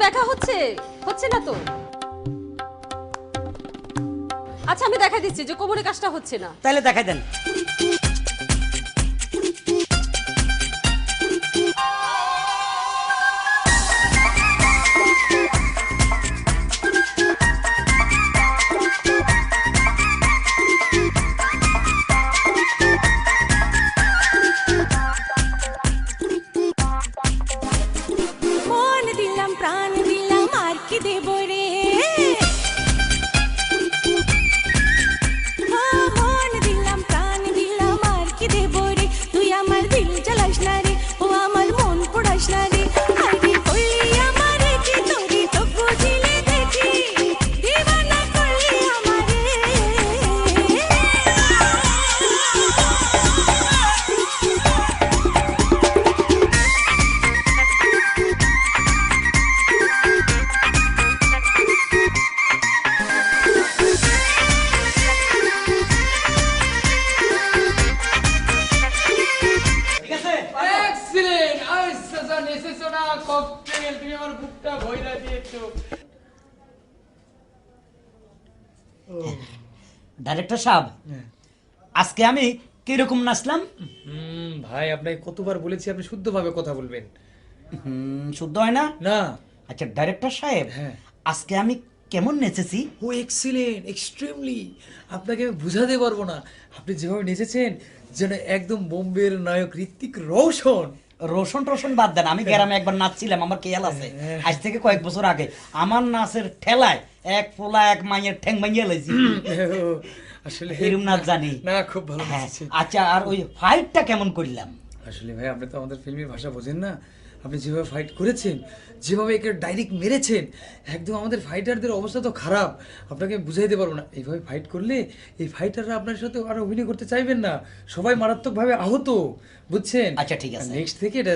ব্যাখ্যা হচ্ছে হচ্ছে না তো। আচ্ছা আমি দেখা দিচ্ছি যে কোমরে কাজটা হচ্ছে না। তাহলে দেখাই দেন। মন দিলাম প্রাণ দিলাম আর কি দেব রে, মন দিলাম প্রাণ দিলাম আর কি দেব রে, তুই আমার দিল জ্বালাস না রে, ও আমার মন পোড়াস না রে, আরে করলি আমারে কি তোরে তো বুঝিলে দেখি, দিবানা করলি আমারে। ঠিক আছে? এক্সিলেন্ট! আইসা যা নেসেছো না ককটেল, তুমি আমার বুকটা ভইরা দিয়েছো। ডাইরেক্টর সাহেব, আজকে আমি কিরকম নাচলাম? ভাই আপনাকে কতবার বলেছি আপনি শুদ্ধভাবে কথা বলবেন। শুদ্ধ হয় না? না। আচ্ছা ডাইরেক্টর সাহেব, হ্যাঁ। আজকে আমি কেমন নেচেছি? ও এক্সিলেন্ট, এক্সট্রিমলি। আপনাকে আমি বুঝাতে পারবো না, আপনি যেভাবে নেচেছেন যেন একদম বোম্বের নায়ক ঋত্বিক রোশন। রোশন টোশন বাদ দেন, আমি গ্রামে একবার নাচছিলাম, আমার খেয়াল আছে। আজ থেকে কয়েক বছর আগে আমার নাচের ঠেলায় এক পোলা এক মাইয়ের ঠ্যাং ভাঙিয়ে লাইছি। আসলে এরম নাচ জানি না, খুব ভালো হ্যাঁ। নেচেছেন। আচ্ছা আর ওই ফাইটটা কেমন করলাম? আসলে ভাই আপনি তো আমাদের ফিল্মের ভাষা বোঝেন না, আপনি যেভাবে ফাইট করেছেন, যেভাবে একে ডাইরেক্ট মেরেছেন, একদম আমাদের ফাইটারদের অবস্থা তো খারাপ, আপনাকে বুঝাইতে পারবো না। এইভাবে ফাইট করলে এই ফাইটাররা আপনার সাথে আর অভিনয় করতে চাইবেন না, সবাই মারাত্মকভাবে আহত, বুঝছেন? আচ্ছা, ঠিক আছে। নেক্সট থেকে এটা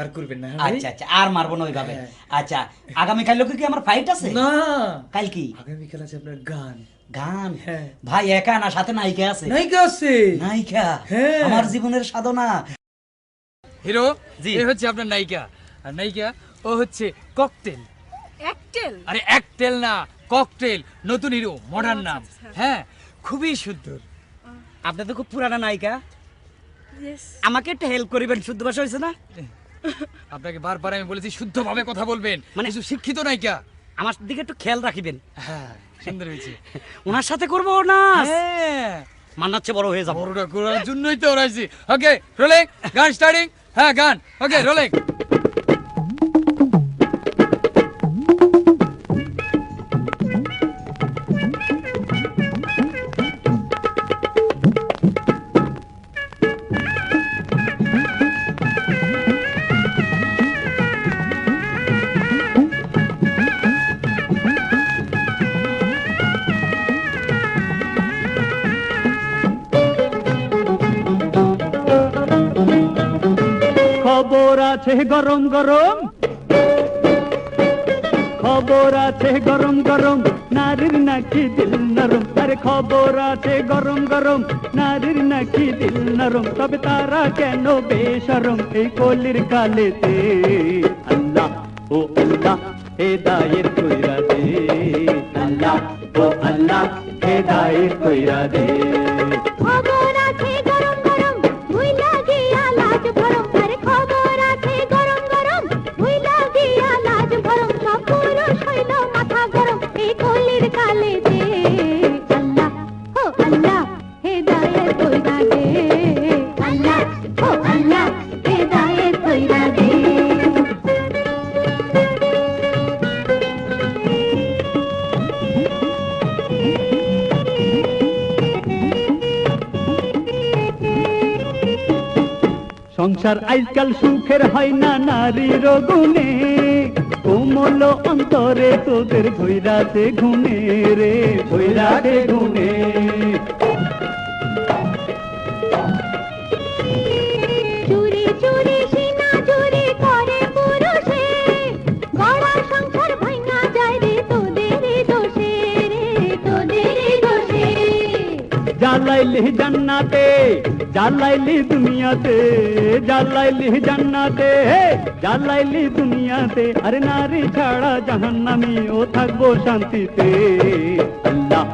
আর করবেন না, হ্যাঁ ভাই? আচ্ছা আচ্ছা, আর মারবো না ওইভাবে। হ্যাঁ। আচ্ছা আগামীকাল কি আমার ফাইট আছে? না, কাল কি আগামীকাল আছে আপনার গান। গান? হ্যাঁ। ভাই একা না, সাথে নায়িকা আছে। নায়িকা আছে? নায়িকা? হ্যাঁ। আমার জীবনের সাধনা। হিরো জি। এ হচ্ছে আপনার নায়িকা, আর নায়িকা ও হচ্ছে ককটেল। একটেল? আরে একটেল না, ককটেল, নতুন হিরো, মডার্ন নাম। হ্যাঁ, খুবই সুন্দর। আপনি তো খুব পুরানা নায়িকা, আমাকে একটু হেল্প করিবেন, শুদ্ধ ভাষা হয়েছে না? আপনাকে বারবার আমি বলেছি শুদ্ধভাবে কথা বলবেন, মানে কিছু শিক্ষিত নায়িকা। আমার দিকে একটু খেয়াল রাখিবেন। হ্যাঁ, সুন্দর হয়েছে। ওনার সাথে করবো না, হ্যাঁ, মান্নাচ্ছে বড় হয়ে যাবো। বড়টা করার জন্যই তো ওরাইছি। ওকে রোলিং, গান স্টার্টিং। হ্যাঁ গান, ওকে রোলিং। খবর আছে গরম গরম, খবর আছে গরম গরম, নারীর নাকি দিল নরম। আরে খবর আছে গরম গরম, নারীর নাকি দিল নরম, তবে তারা কেন বেশরম এই কলির কালেতে। আল্লাহ ও আল্লাহ হেদায়েত কইরা দে, আল্লাহ ও আল্লাহ হেদায়েত কইরা দে। খবর আছে গরম গরম, ভুইলা গিয়া লাজ ভরম, আরে খবর আছে গরম গরম, ভুইলা গিয়া লাজ ভরম, সব পুরুষ হইল মাথা গরম এই কলির কালে যে। আল্লাহ ও আল্লাহ হেদায়েত কইরা দে, আল্লাহ ও আল্লাহ হেদায়েত কইরা দে। সংসার আজকাল সুখের হয় না নারীর গুণে, কোমল অন্তরে তোদের ধৈরাতে গুণে রে, ধৈরাতে গুণে। চুরি চুরি সিনা চুরি করে পুরুষে, গড়া সংসার ভাঙা যায় রে তোদের দোষে, রে তোদের দোষে। জ্বালা জ্বালাইলি জান্নাতে, জ্বালাইলি দুনিয়াতে, জ্বালাইলি জান্নাতে, জ্বালাইলি দুনিয়াতে, আরে নারী ছাড়া জাহান্নামী ও থাকবো শান্তিতে। আল্লাহ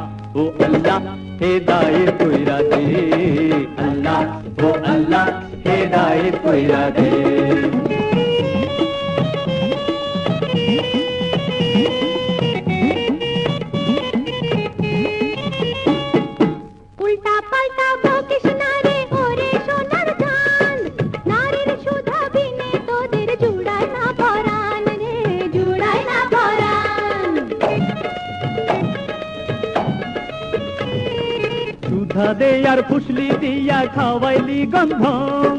ও আল্লাহ হেদায়েত কইরা দে, আল্লাহ ও আল্লাহ হেদায়েত কইরা দে। উল্টা পাল্টা বকিস না রে ওরে সোনার চাঁদ, নারীর সুধা বিনে তোদের জুড়ায় না পরাণ রে, জুড়ায় না পরাণ। সুধা দে আর ফুসলি দিয়া খাওয়াইলি গন্ধম,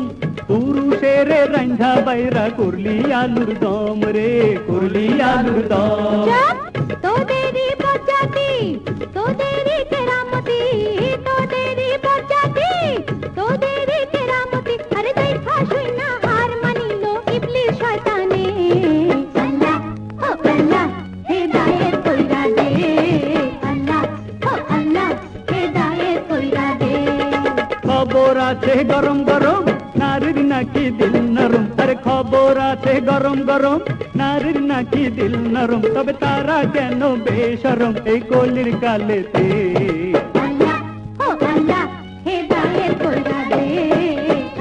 পুরুষের রান্ধা বাইরা করলি আলুর দম রে, করলি আলুর দম। চুপ! তোদেরই প্রজাতি, তোদেরই কেরামতি, তোদেরই প্রজাতি, তোদেরই কেরামতি, আরে দেখা শুই না হার মানিল ইবলিস শয়তানে। আল্লাহ ও আল্লাহ হেদায়েত কইরা দে, আল্লাহ ও আল্লাহ হেদায়েত কইরা দে। খবর আছে গরম গরম, নারীর নাকি দিল নরম, আরে খবর আছে গরম গরম, নারীর নাকি দিল নরম, তবে তারা কেন বেশরম এই কলির কালেতে। আল্লাহ ও আল্লাহ হেদায়েত কইরা দে,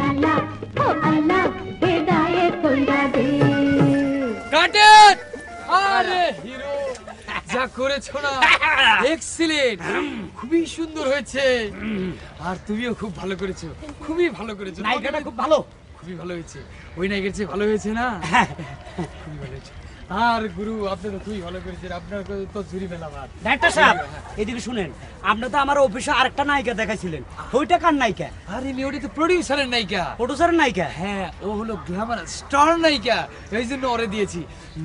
আল্লাহ ও আল্লাহ হেদায়েত কইরা দে। কাটেন! আরে হিরো, যা করেছো না এক্সিলেন্ট, খুবই সুন্দর হয়েছে। আর তুমিও খুব ভালো করেছো, খুবই ভালো করেছো। নায়িকাটা খুব ভালো। খুবই ভালো হয়েছে, ওই নায়িকার চেয়ে ভালো হয়েছে না? খুবই ভালো হয়েছে। আর গুরু আপনি তো খুবই ভালো করেছেন, আপনার তো ঝুরি মেলা ভাত। ডাক্তার সাহেব এদিকে শুনেন, আপনি তো আমার অফিসে আরেকটা নায়িকা দেখাইছিলেন, ওইটা কার নায়িকা? আরে মেয়ে, ওটা তো প্রডিউসারের নায়িকা। প্রডিউসারের নায়িকা? হ্যাঁ, ও হলো গ্ল্যামার স্টার নায়িকা, এই জন্য ওরে দিয়েছি।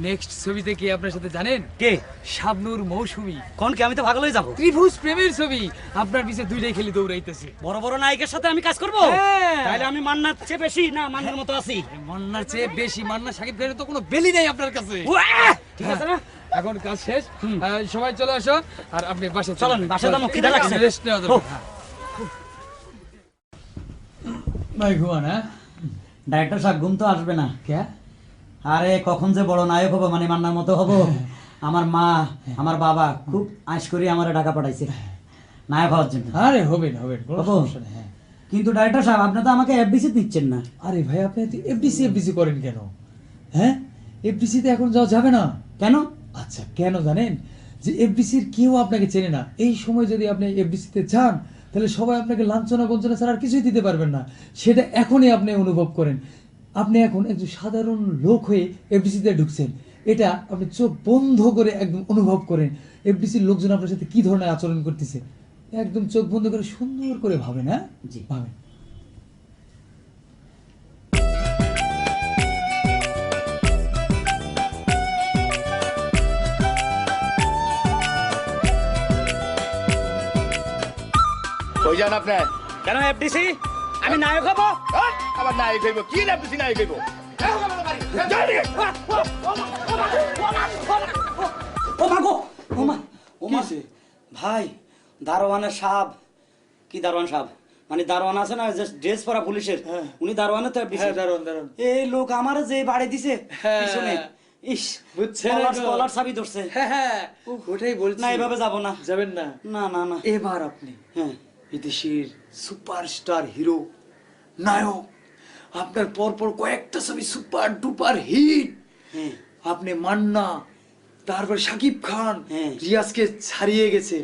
নেক্সট ছবিতে কে আপনার সাথে জানেন? কে? শাবনূর মৌসুমী। কোন কে? আমি তো ভাগলই যাবো। ত্রিভুজ প্রেমের ছবি, আপনার পিছে দুইটাই খেলি দৌড়াইতেছে। বড় বড় নায়িকার সাথে আমি কাজ করব? হ্যাঁ। তাহলে আমি মান্নার চেয়ে বেশি না মান্নার মতো আছি? মান্নার চেয়ে বেশি, মান্না সাকিব খানের তো কোনো বেলি নাই আপনার কাছে। উয়াহ! ঠিক আছে না? এখন কাজ শেষ, সবাই চলে আসো। আর আপনি বাসে চলেন, বাসায় যাবো, খিদা লাগছে। রেস্ট নেওয়া হো। দরকার। ভাই ঘুমান, হ্যাঁ? ডাইরেক্টর সাহেব ঘুম তো আসবে না। কে? আরে কখন যে বড় নায়ক হবো, মানে মান্নার মতো হবো। আমার মা, আমার বাবা খুব আশ করে আমার ঢাকা পাঠাইছে নায়ক হওয়ার জন্য। আরে হবেন হবেন, কোনো হবো। সমস্যা নেই। হ্যাঁ। কিন্তু ডাইরেক্টর সাহেব আপনি তো আমাকে এফডিসি দিচ্ছেন না। আরে ভাই, আপনি এফডিসি করেন কেন? হ্যাঁ, এফডিসি তে এখন যাওয়া যাবে না। কেন? আচ্ছা, কেন জানেন? যে এফডিসির কেউ আপনাকে চেনে না। এই সময় যদি আপনি এফডিসি তে যান, তাহলে সবাই আপনাকে লাঞ্ছনা বঞ্চনা ছাড়া আর কিছুই দিতে পারবেন না। সেটা এখনই আপনি অনুভব করেন। আপনি এখন একজন সাধারণ লোক হয়ে এফডিসি তে ঢুকছেন, এটা আপনি চোখ বন্ধ করে একদম অনুভব করেন। এফডিসির লোকজন আপনার সাথে কি ধরনের আচরণ করতেছে, একদম চোখ বন্ধ করে সুন্দর করে ভাবেন। হ্যাঁ, জি। ভাবেন। কই যান আপনি? কেন এফডিসি? আমি নায়ক হবো? হ্যাঁ? আবার নায়ক হইব? কি নাপছি নায়ক হইব? ও মা গো, ও মা, ও মা। ভাই, দারোয়ানের সাহেব। কি দারোয়ান সাহেব? মানে দারোয়ান আছে না, ড্রেস পরা পুলিশের, উনি দারোয়ানের তো এফডিসি। হ্যাঁ, দারোয়ান। এই লোক আমারে যে বাড়ি দিছে হ্যাঁ। পিছনে, ইস বুঝছেন কলার এখন? কলার চাবি ধরছে। হ্যাঁ, ওটাই বলছি। না, এভাবে যাব না। যাবেন না। না না না। এবার আপনি হ্যাঁ, বিদেশের সুপারস্টার হিরো নায়ক, আপনার পরপর কয়েকটা ছবি সুপার ডুপার হিট। হ্যাঁ। আপনি মান্না, তারপর শাকিব খান, হ্যাঁ। রিয়াজকে ছাড়িয়ে গেছেন।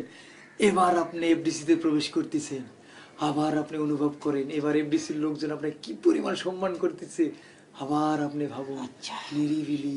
এবার আপনি এফডিসি তে প্রবেশ করতেছেন। আবার আপনি অনুভব করেন এবার এফডিসির লোকজন আপনাকে কি পরিমাণ সম্মান করতেছে। আবার আপনি ভাবুন, আচ্ছা। নিরিবিলি।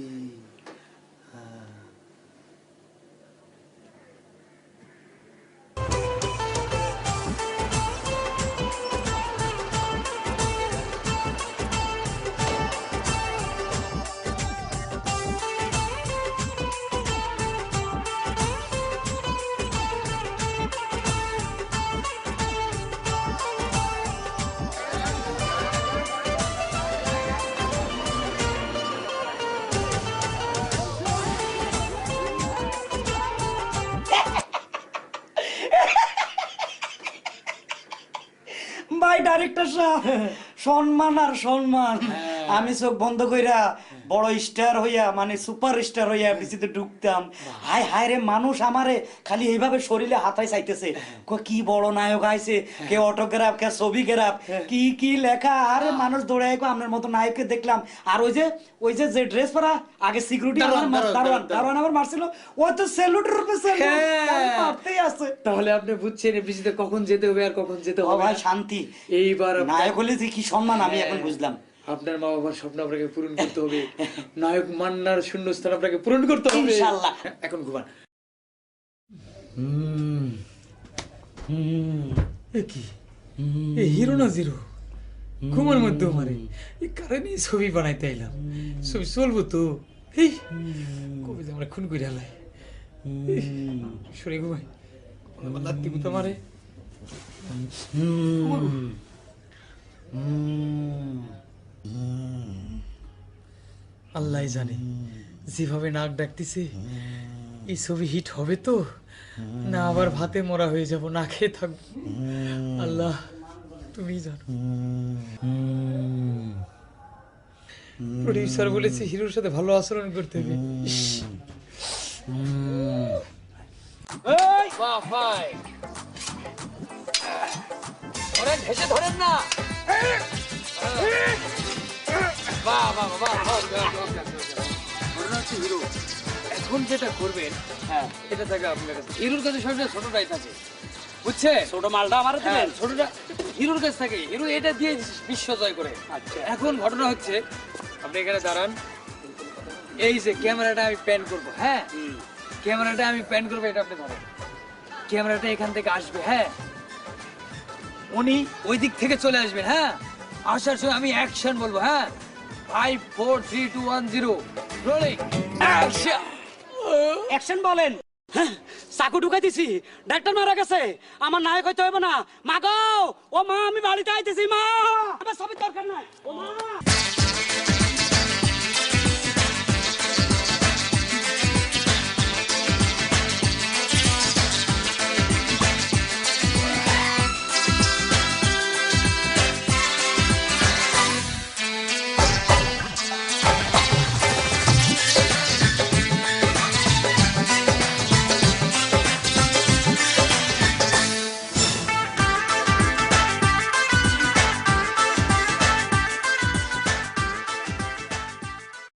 ডাক্তার সাহেব সম্মান আর সম্মান। আমি চোখ বন্ধ কইরা বড় স্টার হইয়া মানে সুপার স্টার হইয়া বিচিতে ঢুকতাম। হায় হায় রে, মানুষ আমারে খালি এইভাবে শরীরে হাতায় চাইতেছে, কি বড় নায়ক আইছে, কে অটোগ্রাফ, কে ছবি গ্রাফ, কি কি লেখা। আরে মানুষ দৌড়ায় আপনার মতো নায়ককে দেখলাম। আর ওই যে যে ড্রেস পরা আগে সিকিউরিটি দারোয়ান আমার মারছিল, ওই তো স্যালুটের রূপে মারতেই আছে। তাহলে আপনি বুঝছেন এপিসিতে কখন যেতে হবে আর কখন যেতে ও হবে ভাই না। শান্তি, এইবার নায়ক হলে যে কি সম্মান আমি এখন বুঝলাম। আপনার মা বাবার স্বপ্ন আপনাকে পূরণ করতে হবে, নায়ক মান্নার শূন্যস্থান আপনাকে পূরণ করতে হবে ইনশাআল্লাহ। এখন ঘুমান। এ কি, এ হিরো না জিরো? ঘুমার মধ্যে মারে এই কারণে ছবি বানাইতে আইলাম। ছবি চলবো তো, এই কবি যে আমরা খুন করে হালাই সরে ঘুমাই, লাত্তি গুতা মারে। আল্লাহ জানে যেভাবে নাক ডাকতেছে এই ছবি হিট হবে তো না আবার ভাতে মরা হয়ে যাব, না খেয়ে থাকবো। আল্লাহ তুমি জানো। প্রডিউসার বলেছে হিরোর সাথে ভালো আচরণ করতে হবে। ইস, বাহ ভাই, ধরেন হেসে ধরেন না। বাহ বাহ বাহ, ঘটনা হচ্ছে হিরো এখন যেটা করবেন, হ্যাঁ এটা থাকে আপনার কাছে। হিরোর কাছে সবসময় ছোটটাই থাকে, বুঝছে? ছোট মালটা আমার দিলেন, ছোটটা হিরোর কাছে থাকে, হিরো এটা দিয়ে বিশ্ব জয় করে। আচ্ছা। এখন ঘটনা হচ্ছে আপনি এখানে দাঁড়ান, এই যে ক্যামেরাটা আমি প্যান করবো, হ্যাঁ ক্যামেরাটা আমি প্যান করবো, এটা আপনি ধরেন। ক্যামেরাটা এখান থেকে আসবে, হ্যাঁ উনি ওই দিক থেকে চলে আসবেন, হ্যাঁ আসার সময় আমি অ্যাকশন বলবো, হ্যাঁ 5 4 3 2 1 0 রোলিং অ্যাকশন। অ্যাকশন বলেন। চাকু ঢুকাই দিছি, ডাক্তার মারা গেছে, আমার নায়ক হইতে হবে না। মা গো, ও মা, আমি বাড়িতে আইতেছি মা, আমার সবই দরকার নাই। ও মা।